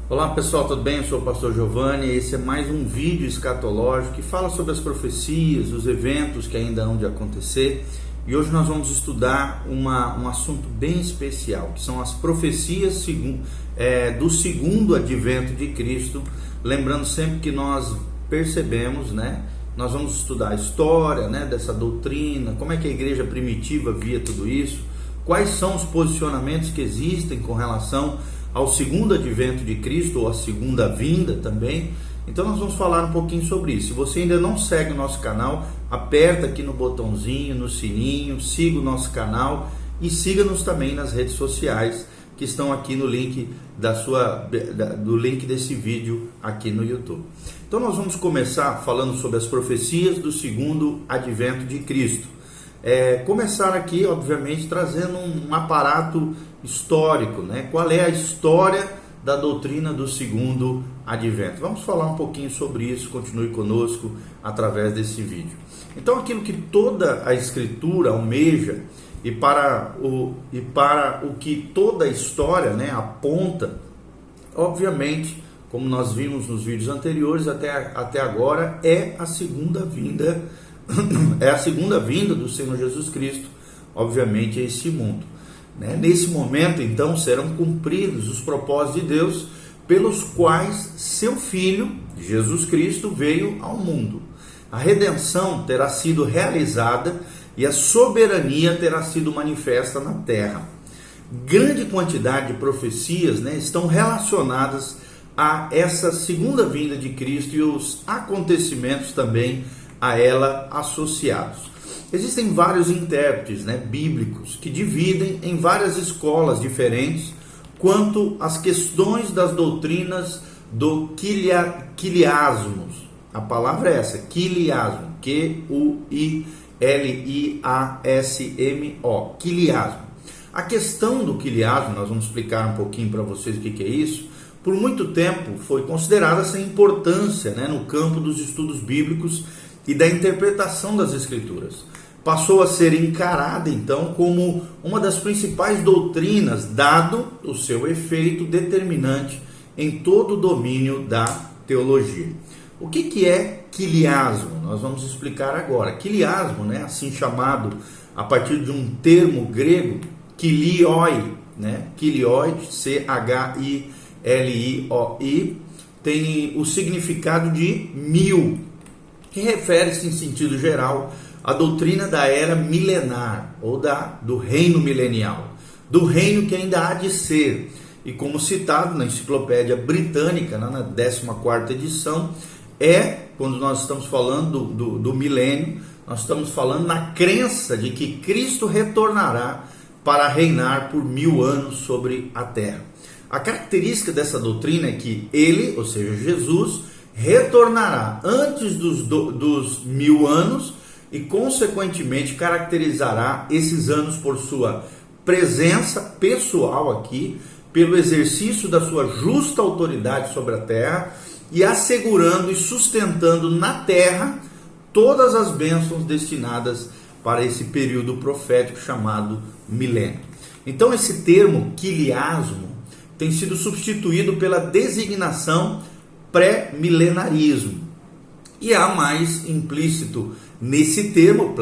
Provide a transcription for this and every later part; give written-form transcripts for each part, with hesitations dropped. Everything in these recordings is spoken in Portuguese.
Olá pessoal, tudo bem? Eu sou o pastor Giovanni. Esse é mais um vídeo escatológico que fala sobre as profecias, os eventos que ainda hão de acontecer. E hoje nós vamos estudar um assunto bem especial, que são as profecias do segundo advento de Cristo. Lembrando sempre que nós percebemos, nós vamos estudar a história, dessa doutrina, como é que a igreja primitiva via tudo isso, quais são os posicionamentos que existem com relação ao segundo advento de Cristo, ou a segunda vinda também. Então nós vamos falar um pouquinho sobre isso. Se você ainda não segue o nosso canal, aperta aqui no botãozinho, no sininho, siga o nosso canal e siga-nos também nas redes sociais que estão aqui no link do link desse vídeo aqui no YouTube. Então nós vamos começar falando sobre as profecias do segundo advento de Cristo. Começar aqui, obviamente, trazendo um aparato histórico, Qual é a história da doutrina do segundo advento? Vamos falar um pouquinho sobre isso, continue conosco através desse vídeo. Então, aquilo que toda a Escritura almeja e para o que toda a história, aponta, obviamente, como nós vimos nos vídeos anteriores até agora, é a segunda vinda. É a segunda vinda do Senhor Jesus Cristo, obviamente, a esse mundo. Nesse momento, então, serão cumpridos os propósitos de Deus, pelos quais seu Filho, Jesus Cristo, veio ao mundo. A redenção terá sido realizada e a soberania terá sido manifesta na terra. Grande quantidade de profecias estão relacionadas a essa segunda vinda de Cristo e os acontecimentos também a ela associados. Existem vários intérpretes bíblicos que dividem em várias escolas diferentes quanto às questões das doutrinas do quiliasmos. A palavra é essa, quiliasmo, Q-U-I-L-I-A-S-M-O, quiliasmo. A questão do quiliasmo, nós vamos explicar um pouquinho para vocês o que é isso. Por muito tempo foi considerada sem importância no campo dos estudos bíblicos e da interpretação das Escrituras. Passou a ser encarada, então, como uma das principais doutrinas, dado o seu efeito determinante em todo o domínio da teologia. O que é quiliasmo? Nós vamos explicar agora. Quiliasmo, assim chamado a partir de um termo grego, quilioi, quilioi, C-H-I-L-I-O-I, tem o significado de mil, que refere-se em sentido geral à doutrina da era milenar, ou do reino milenial, do reino que ainda há de ser. E como citado na Enciclopédia Britânica, na 14ª edição, quando nós estamos falando do milênio, nós estamos falando na crença de que Cristo retornará para reinar por 1000 anos sobre a terra. A característica dessa doutrina é que ele, ou seja, Jesus, retornará antes dos 1000 anos e, consequentemente, caracterizará esses anos por sua presença pessoal aqui, pelo exercício da sua justa autoridade sobre a terra e assegurando e sustentando na terra todas as bênçãos destinadas para esse período profético chamado milênio. Então, esse termo quiliasmo tem sido substituído pela designação pré-milenarismo. E há mais implícito nesse termo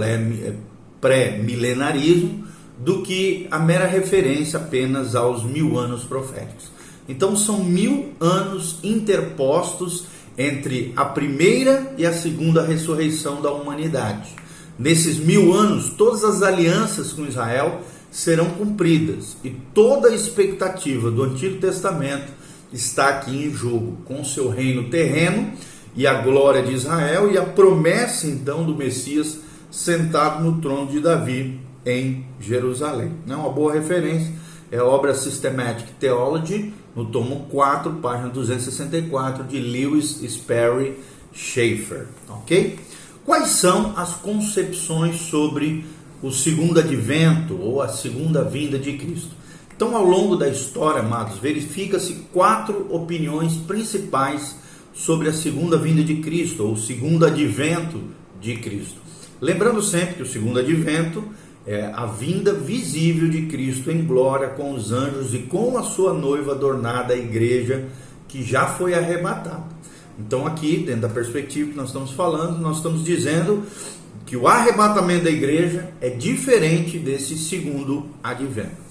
pré-milenarismo do que a mera referência apenas aos 1000 anos proféticos. Então são 1000 anos interpostos entre a primeira e a segunda ressurreição da humanidade. Nesses 1000 anos, todas as alianças com Israel serão cumpridas e toda a expectativa do Antigo Testamento está aqui em jogo, com o seu reino terreno e a glória de Israel e a promessa então do Messias sentado no trono de Davi em Jerusalém. Uma boa referência é a obra Systematic Theology, no tomo 4, página 264, de Lewis Sperry Chafer. Ok? Quais são as concepções sobre o segundo advento ou a segunda vinda de Cristo? Então, ao longo da história, amados, verifica-se 4 opiniões principais sobre a segunda vinda de Cristo, ou o segundo advento de Cristo. Lembrando sempre que o segundo advento é a vinda visível de Cristo em glória com os anjos e com a sua noiva adornada, a igreja, que que já foi arrebatado. Então aqui, dentro da perspectiva que nós estamos falando, nós estamos dizendo que o arrebatamento da igreja é diferente desse segundo advento.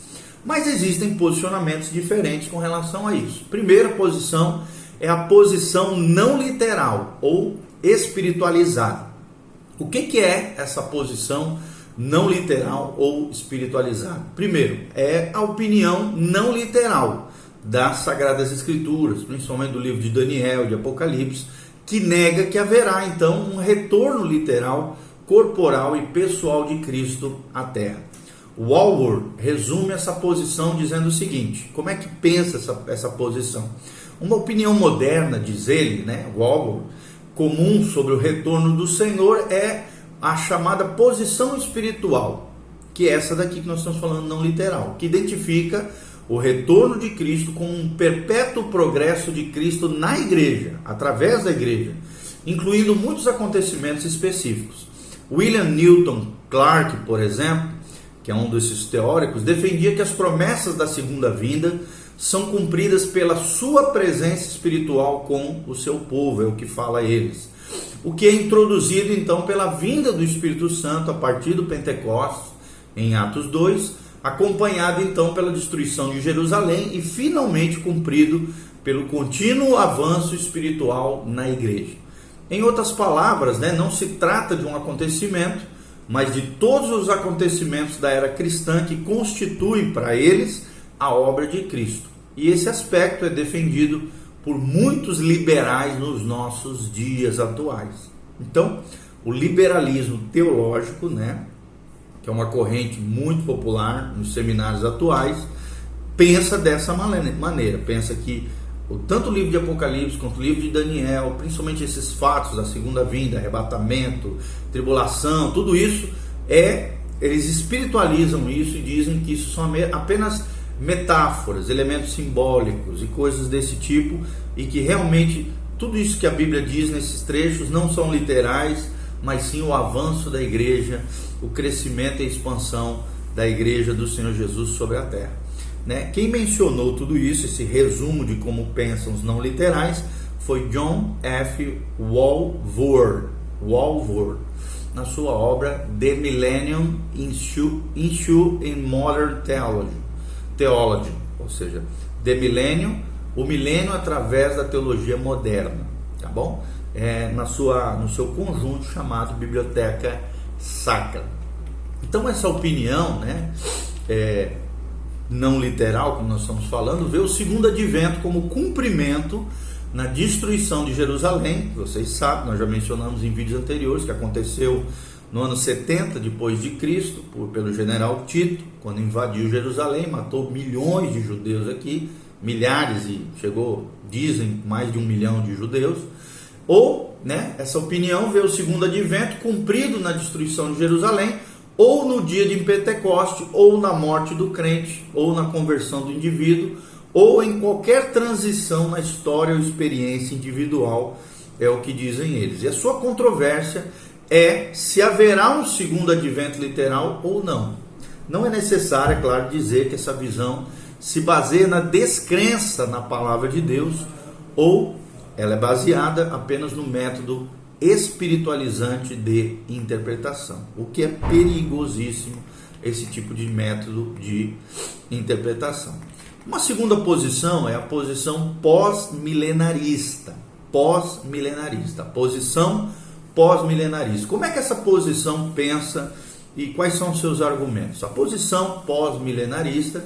Mas existem posicionamentos diferentes com relação a isso. Primeira posição é a posição não literal ou espiritualizada. O que é essa posição não literal ou espiritualizada? Primeiro, é a opinião não literal das Sagradas Escrituras, principalmente do livro de Daniel, de Apocalipse, que nega que haverá então um retorno literal, corporal e pessoal de Cristo à Terra. Walvoord resume essa posição dizendo o seguinte: como é que pensa essa posição? Uma opinião moderna, diz ele, Walvoord, comum sobre o retorno do Senhor é a chamada posição espiritual, que é essa daqui que nós estamos falando não literal, que identifica o retorno de Cristo como um perpétuo progresso de Cristo na igreja, através da igreja, incluindo muitos acontecimentos específicos. William Newton Clarke, por exemplo, que é um desses teóricos, defendia que as promessas da segunda vinda são cumpridas pela sua presença espiritual com o seu povo, é o que fala a eles. O que é introduzido então pela vinda do Espírito Santo a partir do Pentecostes, em Atos 2, acompanhado então pela destruição de Jerusalém e finalmente cumprido pelo contínuo avanço espiritual na igreja. Em outras palavras, não se trata de um acontecimento, mas de todos os acontecimentos da era cristã que constituem para eles a obra de Cristo. E esse aspecto é defendido por muitos liberais nos nossos dias atuais. Então, o liberalismo teológico, que é uma corrente muito popular nos seminários atuais, pensa dessa maneira, pensa que tanto o livro de Apocalipse quanto o livro de Daniel, principalmente esses fatos da segunda vinda, arrebatamento, tribulação, tudo isso eles espiritualizam isso e dizem que isso são apenas metáforas, elementos simbólicos e coisas desse tipo, e que realmente tudo isso que a Bíblia diz nesses trechos não são literais, mas sim o avanço da igreja, o crescimento e a expansão da igreja do Senhor Jesus sobre a terra. Quem mencionou tudo isso, esse resumo de como pensam os não literais, foi John F. Walvoord, na sua obra The Millennium Issue in Modern Theology, ou seja, The Millennium, o milênio através da teologia moderna, tá bom? No seu conjunto chamado Biblioteca Sacra. Então essa opinião, não literal, como nós estamos falando, vê o segundo advento como cumprimento na destruição de Jerusalém. Vocês sabem, nós já mencionamos em vídeos anteriores que aconteceu no ano 70 depois de Cristo, pelo general Tito, quando invadiu Jerusalém, matou milhões de judeus aqui, milhares, e chegou, dizem, mais de 1 milhão de judeus. Ou, essa opinião vê o segundo advento cumprido na destruição de Jerusalém, ou no dia de Pentecoste, ou na morte do crente, ou na conversão do indivíduo, ou em qualquer transição na história ou experiência individual, é o que dizem eles. E a sua controvérsia é se haverá um segundo advento literal ou não. Não é necessário, é claro, dizer que essa visão se baseia na descrença na palavra de Deus, ou ela é baseada apenas no método espiritualizante de interpretação, o que é perigosíssimo, esse tipo de método de interpretação. Uma segunda posição é a posição pós-milenarista, posição pós-milenarista. Como é que essa posição pensa e quais são os seus argumentos? A posição pós-milenarista,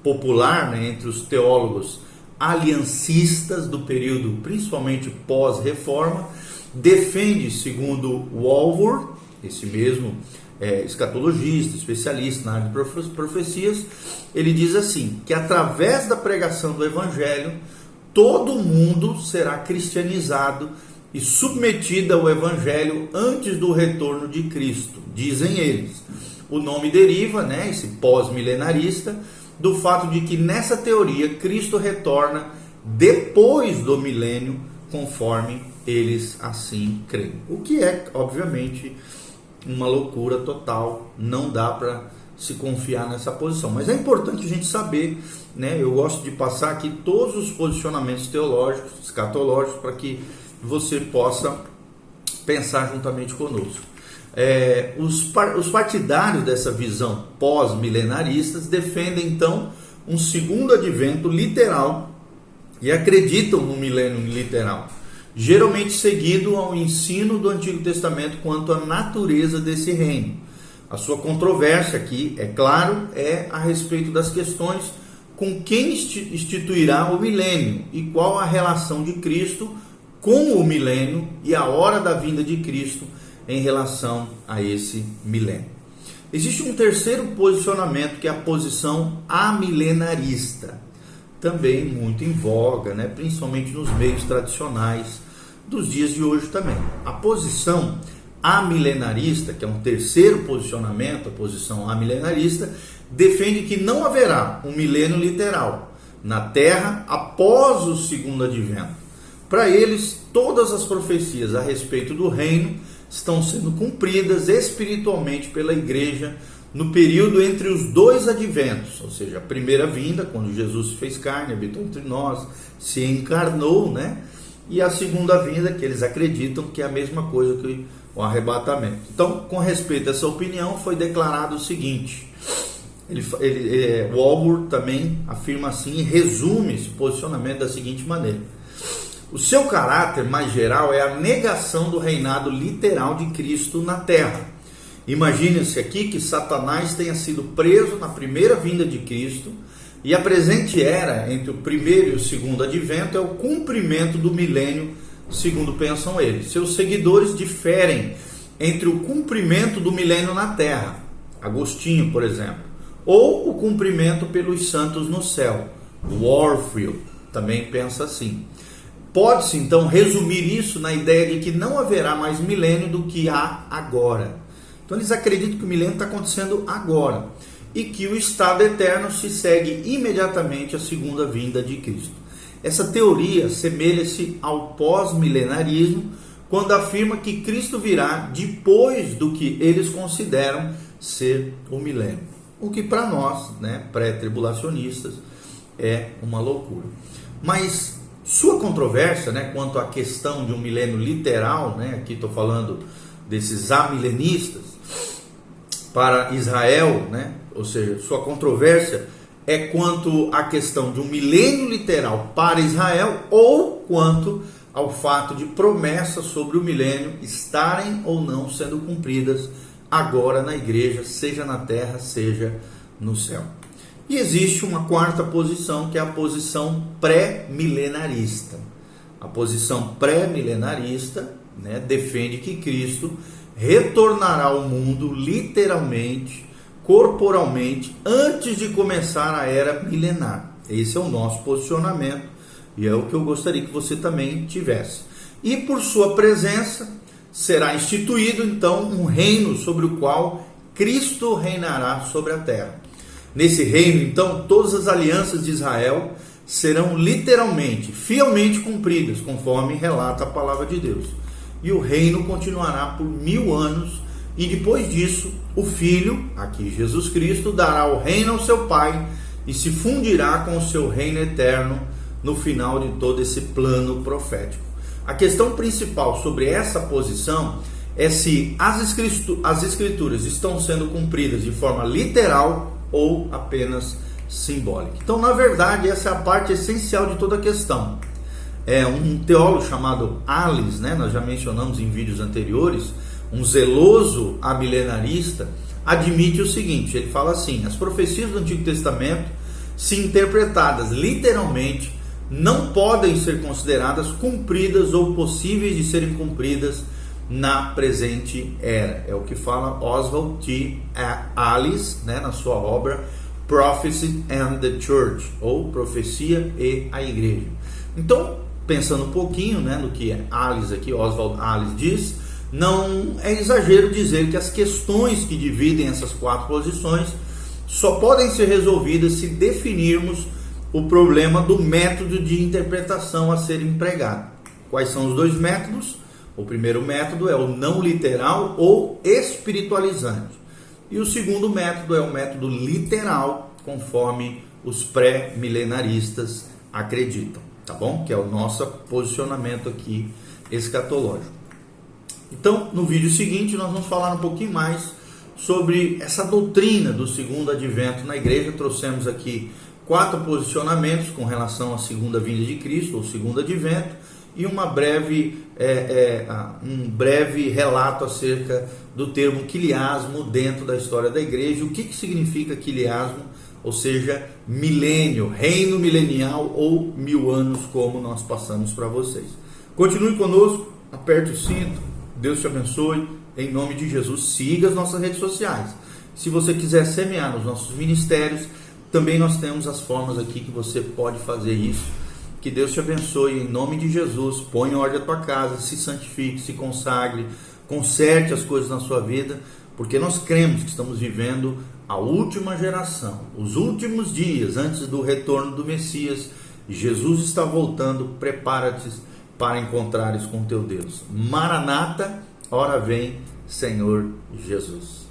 popular, entre os teólogos aliancistas do período, principalmente pós-reforma, defende, segundo Walvoord, esse mesmo escatologista, especialista na área de profecias, ele diz assim, que através da pregação do evangelho, todo mundo será cristianizado e submetido ao evangelho antes do retorno de Cristo, dizem eles. O nome deriva, esse pós-milenarista, do fato de que nessa teoria Cristo retorna depois do milênio, conforme eles assim creem. O que é, obviamente, uma loucura total. Não dá para se confiar nessa posição. Mas é importante a gente saber, né? Eu gosto de passar aqui todos os posicionamentos teológicos, escatológicos, para que você possa pensar juntamente conosco. Os partidários dessa visão pós-milenaristas defendem então um segundo advento literal e acreditam no milênio literal, geralmente seguido ao ensino do Antigo Testamento quanto à natureza desse reino. A sua controvérsia aqui, é claro, é a respeito das questões com quem instituirá o milênio e qual a relação de Cristo com o milênio e a hora da vinda de Cristo em relação a esse milênio. Existe um terceiro posicionamento que é a posição amilenarista, também muito em voga, né? Principalmente nos meios tradicionais dos dias de hoje também. A posição amilenarista, que é um terceiro posicionamento, a posição amilenarista, defende que não haverá um milênio literal na Terra após o segundo advento. Para eles, todas as profecias a respeito do reino estão sendo cumpridas espiritualmente pela igreja no período entre os dois adventos, ou seja, a primeira vinda, quando Jesus se fez carne, habitou entre nós, se encarnou, né? E a segunda vinda, que eles acreditam que é a mesma coisa que o arrebatamento. Então, com respeito a essa opinião, foi declarado o seguinte: o Allward também afirma assim e resume esse posicionamento da seguinte maneira: o seu caráter mais geral é a negação do reinado literal de Cristo na Terra. Imagine-se aqui que Satanás tenha sido preso na primeira vinda de Cristo e a presente era entre o primeiro e o segundo advento é o cumprimento do milênio, segundo pensam eles. Seus seguidores diferem entre o cumprimento do milênio na Terra, Agostinho, por exemplo, ou o cumprimento pelos santos no céu. Warfield também pensa assim. Pode-se então resumir isso na ideia de que não haverá mais milênio do que há agora. Então eles acreditam que o milênio está acontecendo agora e que o estado eterno se segue imediatamente à segunda vinda de Cristo. Essa teoria assemelha-se ao pós-milenarismo, quando afirma que Cristo virá depois do que eles consideram ser o milênio. O que para nós, né, pré-tribulacionistas, é uma loucura. Mas sua controvérsia, né, quanto à questão de um milênio literal, né, aqui estou falando desses amilenistas, para Israel, né, ou seja, sua controvérsia é quanto à questão de um milênio literal para Israel ou quanto ao fato de promessas sobre o milênio estarem ou não sendo cumpridas agora na igreja, seja na terra, seja no céu. E existe uma quarta posição, que é a posição pré-milenarista. A posição pré-milenarista, né, defende que Cristo retornará ao mundo literalmente, corporalmente, antes de começar a era milenar. Esse é o nosso posicionamento e é o que eu gostaria que você também tivesse. E por sua presença será instituído então um reino sobre o qual Cristo reinará sobre a terra. Nesse reino, então, todas as alianças de Israel serão literalmente, fielmente cumpridas, conforme relata a palavra de Deus. E o reino continuará por 1000 anos, e depois disso, o Filho, aqui Jesus Cristo, dará o reino ao seu Pai e se fundirá com o seu reino eterno no final de todo esse plano profético. A questão principal sobre essa posição é se as escrituras estão sendo cumpridas de forma literal ou apenas simbólica. Então, na verdade, essa é a parte essencial de toda a questão. Um teólogo chamado Alice, né, nós já mencionamos em vídeos anteriores, um zeloso amilenarista, admite o seguinte, ele fala assim: as profecias do Antigo Testamento, se interpretadas literalmente, não podem ser consideradas cumpridas ou possíveis de serem cumpridas na presente era. É o que fala Oswald T. Alice, né, na sua obra Prophecy and the Church, ou Profecia e a Igreja. Então, pensando um pouquinho, né, no que Alice aqui, Oswald Alice diz, não é exagero dizer que as questões que dividem essas quatro posições só podem ser resolvidas se definirmos o problema do método de interpretação a ser empregado. Quais são os dois métodos? O primeiro método é o não literal ou espiritualizante. E o segundo método é o método literal, conforme os pré-milenaristas acreditam, tá bom? Que é o nosso posicionamento aqui escatológico. Então, no vídeo seguinte, nós vamos falar um pouquinho mais sobre essa doutrina do segundo advento na igreja. Trouxemos aqui 4 posicionamentos com relação à segunda vinda de Cristo, ou segundo advento, e um breve relato acerca do termo quiliasmo dentro da história da igreja. O que significa quiliasmo? Ou seja, milênio, reino milenial ou 1000 anos, como nós passamos para vocês. Continue conosco, aperte o cinto, Deus te abençoe, em nome de Jesus. Siga as nossas redes sociais. Se você quiser semear nos nossos ministérios, também nós temos as formas aqui que você pode fazer isso. Que Deus te abençoe, em nome de Jesus. Põe em ordem a tua casa, se santifique, se consagre, conserte as coisas na sua vida, porque nós cremos que estamos vivendo a última geração, os últimos dias antes do retorno do Messias. Jesus está voltando, prepara-te para encontrares com teu Deus. Maranata, ora vem, Senhor Jesus.